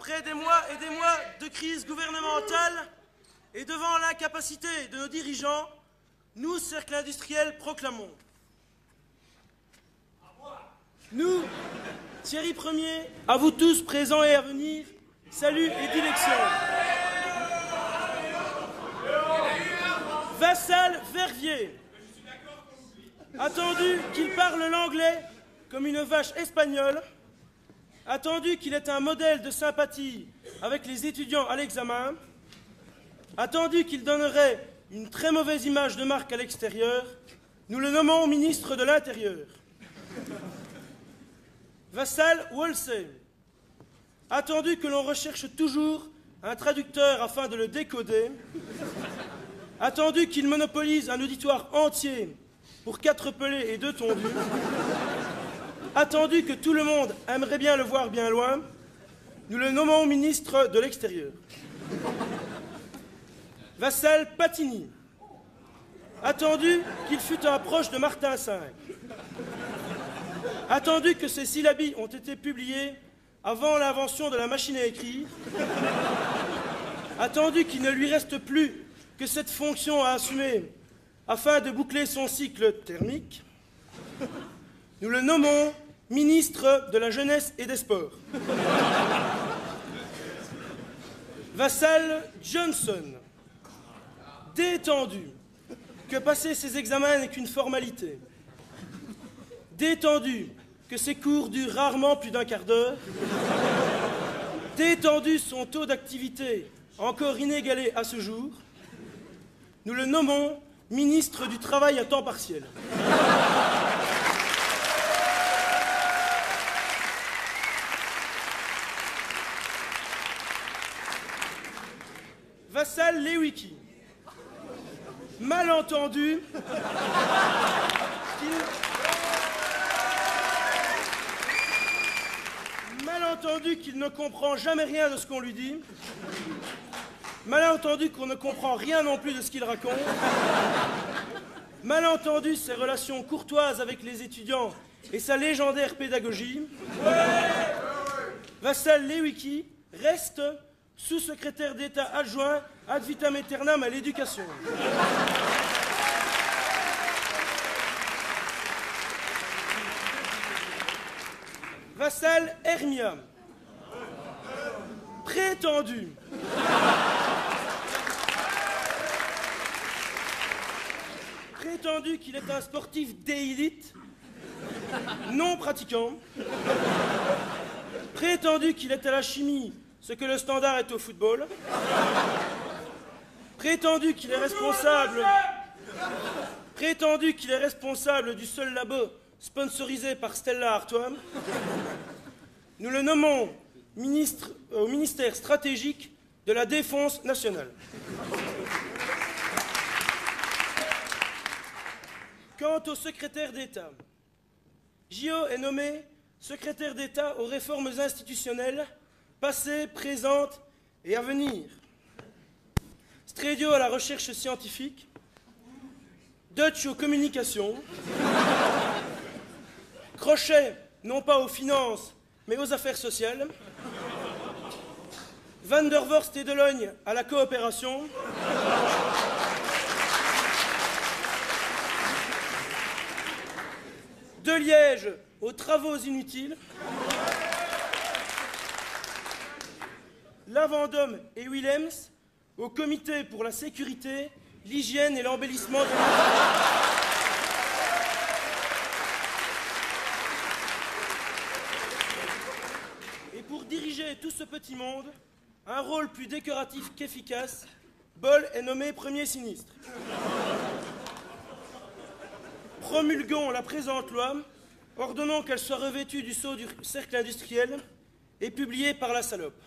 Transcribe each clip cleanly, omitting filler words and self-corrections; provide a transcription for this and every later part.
Après des mois et des mois de crise gouvernementale et devant l'incapacité de nos dirigeants, nous, cercle industriel, proclamons. Nous, Thierry Ier, à vous tous présents et à venir, salut et dilection. Vassal Verviers, attendu qu'il parle l'anglais comme une vache espagnole, attendu qu'il est un modèle de sympathie avec les étudiants à l'examen, attendu qu'il donnerait une très mauvaise image de marque à l'extérieur, nous le nommons ministre de l'Intérieur. Vassal Wolsey, attendu que l'on recherche toujours un traducteur afin de le décoder, attendu qu'il monopolise un auditoire entier pour 4 pelés et 2 tondus, attendu que tout le monde aimerait bien le voir bien loin, nous le nommons ministre de l'Extérieur. Vassal Patini, attendu qu'il fût un proche de Martin V, attendu que ses syllabies ont été publiées avant l'invention de la machine à écrire, attendu qu'il ne lui reste plus que cette fonction à assumer afin de boucler son cycle thermique, nous le nommons ministre de la Jeunesse et des Sports. Vassal Johnson, détendu que passer ses examens n'est qu'une formalité, détendu que ses cours durent rarement plus d'un quart d'heure, détendu son taux d'activité encore inégalé à ce jour, nous le nommons ministre du Travail à temps partiel. Vassal Lewicki, malentendu qu'il ne comprend jamais rien de ce qu'on lui dit, malentendu qu'on ne comprend rien non plus de ce qu'il raconte, malentendu ses relations courtoises avec les étudiants et sa légendaire pédagogie, Vassal Lewicki reste sous-secrétaire d'État adjoint ad vitam aeternam à l'éducation. Vassal Hermia, prétendu qu'il est un sportif d'élite, non pratiquant, prétendu qu'il est à la chimie ce que le Standard est au football, prétendu qu'il est responsable du seul labo sponsorisé par Stella Artois, nous le nommons ministre au ministère stratégique de la Défense nationale. Quant au secrétaire d'État, Gio est nommé secrétaire d'État aux réformes institutionnelles, passées, présentes et à venir. Stredio à la recherche scientifique, Dutch aux communications, Crochet, non pas aux finances, mais aux affaires sociales, Van der Vorst et Delogne à la coopération, de Liège aux travaux inutiles, Lavandome et Willems au comité pour la sécurité, l'hygiène et l'embellissement de l'intérieur. Et pour diriger tout ce petit monde, un rôle plus décoratif qu'efficace, Boll est nommé premier sinistre. Promulguons la présente loi, ordonnons qu'elle soit revêtue du sceau du cercle industriel et publiée par la salope.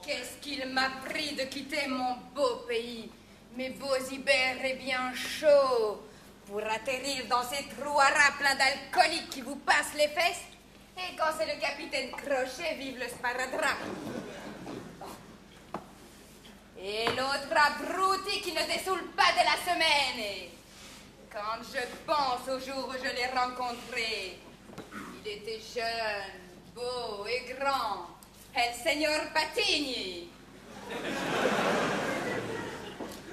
qu'est-ce qu'il m'a pris de quitter mon beau pays, mes beaux Ibères bien chauds, pour atterrir dans ces trous à rats pleins d'alcooliques qui vous passent les fesses. Et quand c'est le capitaine Crochet, vive le sparadrap. Et l'autre abruti qui ne dessoule pas de la semaine. Et quand je pense au jour où je l'ai rencontré, il était jeune, beau et grand. El Signor Patigny.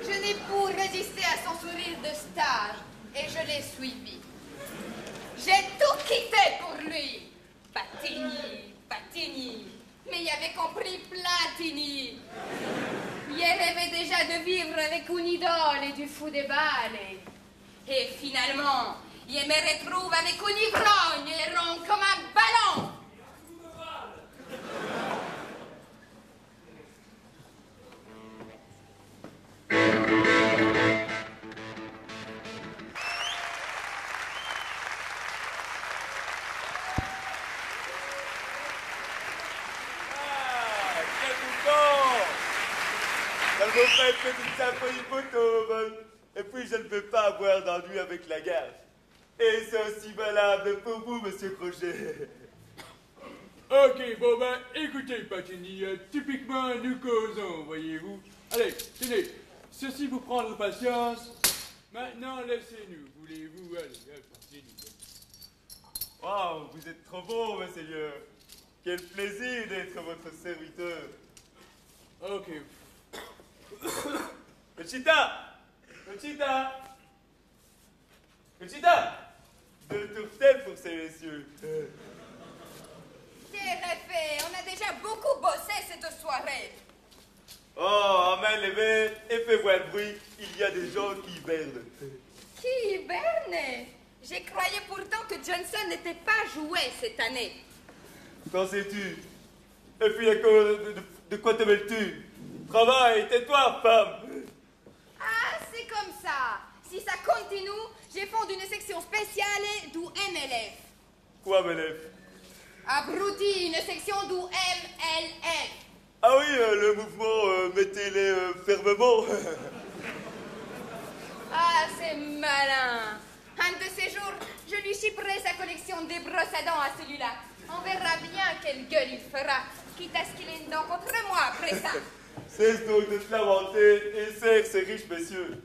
Je n'ai pu résister à son sourire de stage et je l'ai suivi. J'ai tout quitté pour lui. Patigny, Patigny. Mais il avait compris Platini. Il rêvait déjà de vivre avec une idole et du fou des balles. Et finalement, il me retrouve avec une ivrogne et rond comme un ballon. Ça me fait une petite symphonie photo, et puis je ne peux pas avoir d'ennui avec la gage. Et c'est aussi valable pour vous, monsieur Crochet. Ok, bon ben, écoutez, Patigny, typiquement, nous causons, voyez-vous. Allez, tenez, ceci vous prendre patience. Maintenant, laissez-nous, voulez-vous, allez, Patigny. Waouh, vous êtes trop bon, monseigneur. Quel plaisir d'être votre serviteur. Ok. Conchita! Conchita! Conchita! De tourtelle pour ces messieurs. Fait, on a déjà beaucoup bossé cette soirée. Oh, amène les verres et fais voir le bruit. Il y a des gens qui hibernent. Qui hiberne? Je croyais pourtant que Johnson n'était pas joué cette année. Qu'en sais-tu? Et puis, de quoi te mêles-tu? Travaille, tais-toi, femme! Ah, c'est comme ça. Si ça continue, j'ai fondé une section spéciale du MLF. Quoi, MLF? Abruti, une section du MLF. Ah oui, le mouvement mettez-les fermement. Ah, c'est malin. Un de ces jours, je lui chipperai sa collection des brosses à dents à celui-là. On verra bien quelle gueule il fera, quitte à ce qu'il ait une dent contre moi après ça. Cesse donc de te lamenter et serre ces riches messieurs.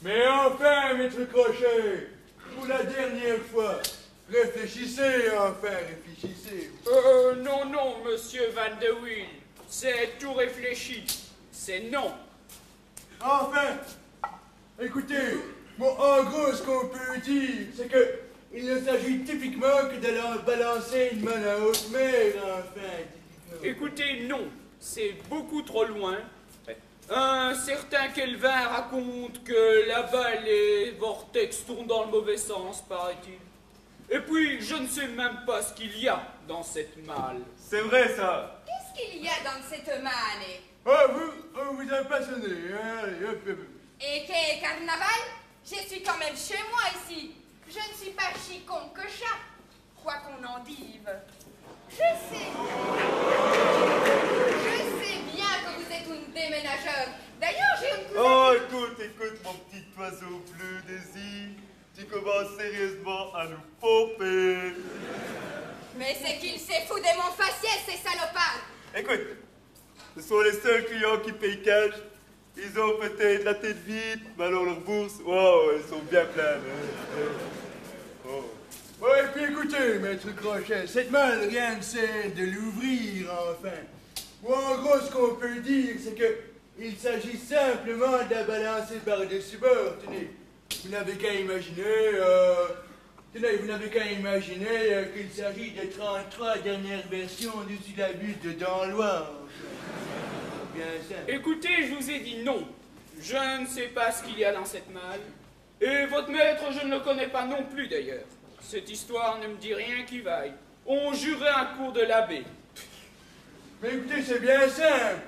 Mais enfin, maître Crochet, pour la dernière fois, réfléchissez, enfin, réfléchissez. Non, non, monsieur Van de Wiel. C'est tout réfléchi. C'est non. Enfin, écoutez, bon, en gros, ce qu'on peut dire, c'est que il ne s'agit typiquement que de balancer une main à haute mer, enfin. Typiquement. Écoutez, non. C'est beaucoup trop loin. Un certain Kelvin raconte que là-bas, les vortex tournent dans le mauvais sens, paraît-il. Et puis, je ne sais même pas ce qu'il y a dans cette malle. C'est vrai, ça. Qu'est-ce qu'il y a dans cette malle? Ah, vous êtes passionné, hein, allez, hop, hop. Et quel carnaval? Je suis quand même chez moi ici. Je ne suis pas chicon que chat, quoi qu'on en dise. Je sais bien que vous êtes une déménageur. D'ailleurs, j'ai une cousine... Oh, écoute, mon petit oiseau bleu Daisy. Tu commences sérieusement à nous pomper. Mais c'est qu'il s'est foutu de mon faciès, ces salopards. Écoute, ce sont les seuls clients qui payent cash. Ils ont peut-être la tête vide, mais alors leurs bourses, wow, elles sont bien pleines. Oh. Ouais, et puis écoutez, maître Crochet, cette malle, rien ne sert de l'ouvrir, enfin. Ou en gros, ce qu'on peut dire, c'est que il s'agit simplement de la balancer par-dessus bord, tenez. Vous n'avez qu'à imaginer, qu'il s'agit des 33 dernières versions du syllabus de Don Loire. Bien simple. Écoutez, je vous ai dit non. Je ne sais pas ce qu'il y a dans cette malle. Et votre maître, je ne le connais pas non plus, d'ailleurs. Cette histoire ne me dit rien qui vaille. On jurait un cours de l'abbé. Mais écoutez, c'est bien simple.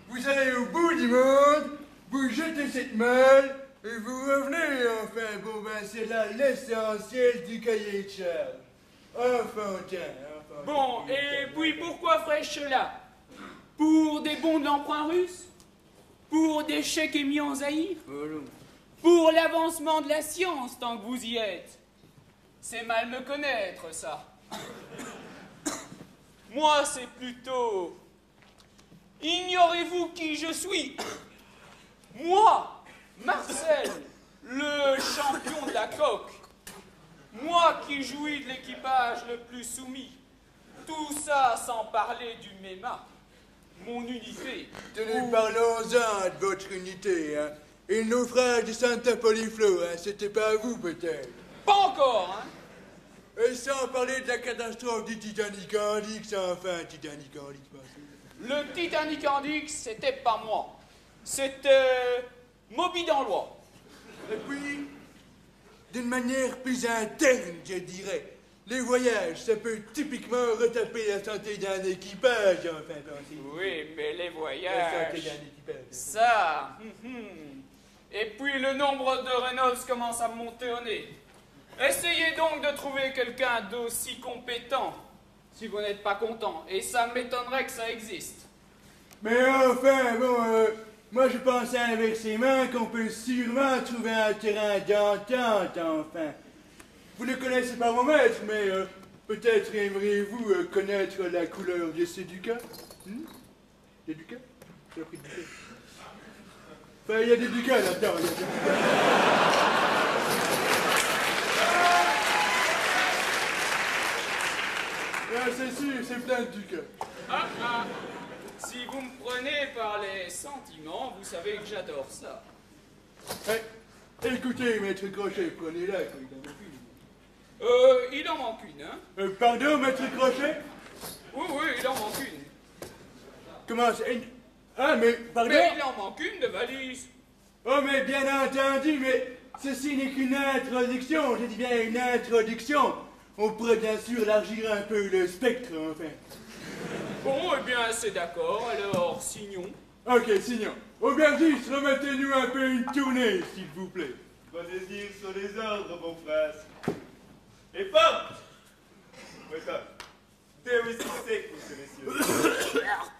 Vous allez au bout du monde, vous jetez cette malle, et vous revenez, enfin. Bon, ben, c'est là l'essentiel du cahier de charge. Enfantin. Bon, et puis pourquoi ferais-je cela? Pour des bon de l'emprunt russe? Pour des chèques émis en Zaïre? Pour l'avancement de la science tant que vous y êtes? C'est mal me connaître, ça. Moi, c'est plutôt... Ignorez-vous qui je suis? Moi, Marcel, le champion de la coque. Moi qui jouis de l'équipage le plus soumis. Tout ça sans parler du MEMA, mon unité. Tenez, parlons-en de votre unité, hein. Et le naufrage de Santa Poliflo, hein, c'était pas à vous, peut-être? Pas encore, hein? Et sans parler de la catastrophe du Titanic Andix, enfin, Titanic Andix, Le Titanic Andix, c'était pas moi. C'était Moby dans l'Oie. Et puis, d'une manière plus interne, je dirais, les voyages, ça peut typiquement retaper la santé d'un équipage, enfin, pensez. Oui, mais les La santé voyages... d'un équipage. Ça... Et puis le nombre de Reynolds commence à me monter au nez. Essayez donc de trouver quelqu'un d'aussi compétent, si vous n'êtes pas content. Et ça m'étonnerait que ça existe. Mais enfin, bon, moi je pense inversement qu'on peut sûrement trouver un terrain d'entente, enfin. Vous ne connaissez pas mon maître, mais peut-être aimeriez-vous connaître la couleur de ces ducats? Des ducats? J'ai pris de ducats. Enfin, il y a des ducats là-dedans, il y a des ducats. Ah, c'est sûr, c'est plein de ducats. Si vous me prenez par les sentiments, vous savez que j'adore ça. Écoutez, maître Crochet, prenez-la, quoi, il en manque une. Il en manque une, hein? Pardon, maître Crochet? Oui, il en manque une. Comment c'est? Ah, mais, pardon? Mais il en manque une de valise. Oh, mais bien entendu, mais ceci n'est qu'une introduction, je dis bien une introduction. On pourrait bien sûr élargir un peu le spectre, enfin. Bon, eh bien, c'est d'accord, alors signons. Ok, signons. Aubergiste, remettez-nous un peu une tournée, s'il vous plaît. Prenez-y sur les ordres, mon frère. Et pop! Ouais, ça. Dévissez, messieurs.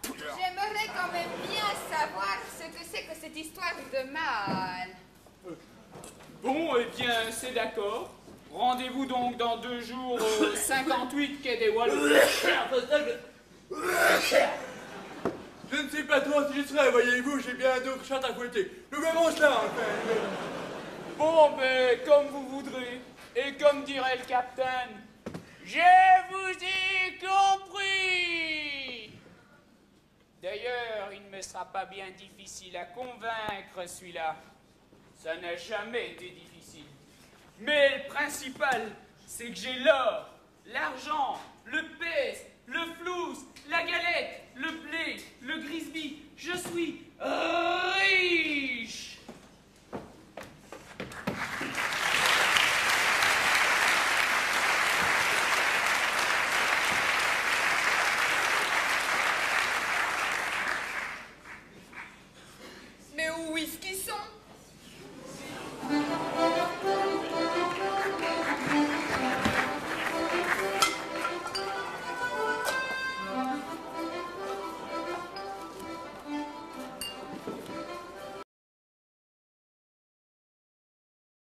J'aimerais quand même bien savoir ce que c'est que cette histoire de mal. Bon, eh bien, c'est d'accord. Rendez-vous donc dans 2 jours au 58 quai des Wallons. Je ne sais pas trop si je serai, voyez-vous, j'ai bien d'autres chats à fouetter. Nous verrons cela, enfin. Bon, ben, comme vous voudrez. Et comme dirait le capitaine, je vous ai compris. D'ailleurs, il ne me sera pas bien difficile à convaincre, celui-là. Ça n'a jamais été difficile. Mais le principal, c'est que j'ai l'or, l'argent, le pèse, le flouze, la galette, le blé, le grisby. Je suis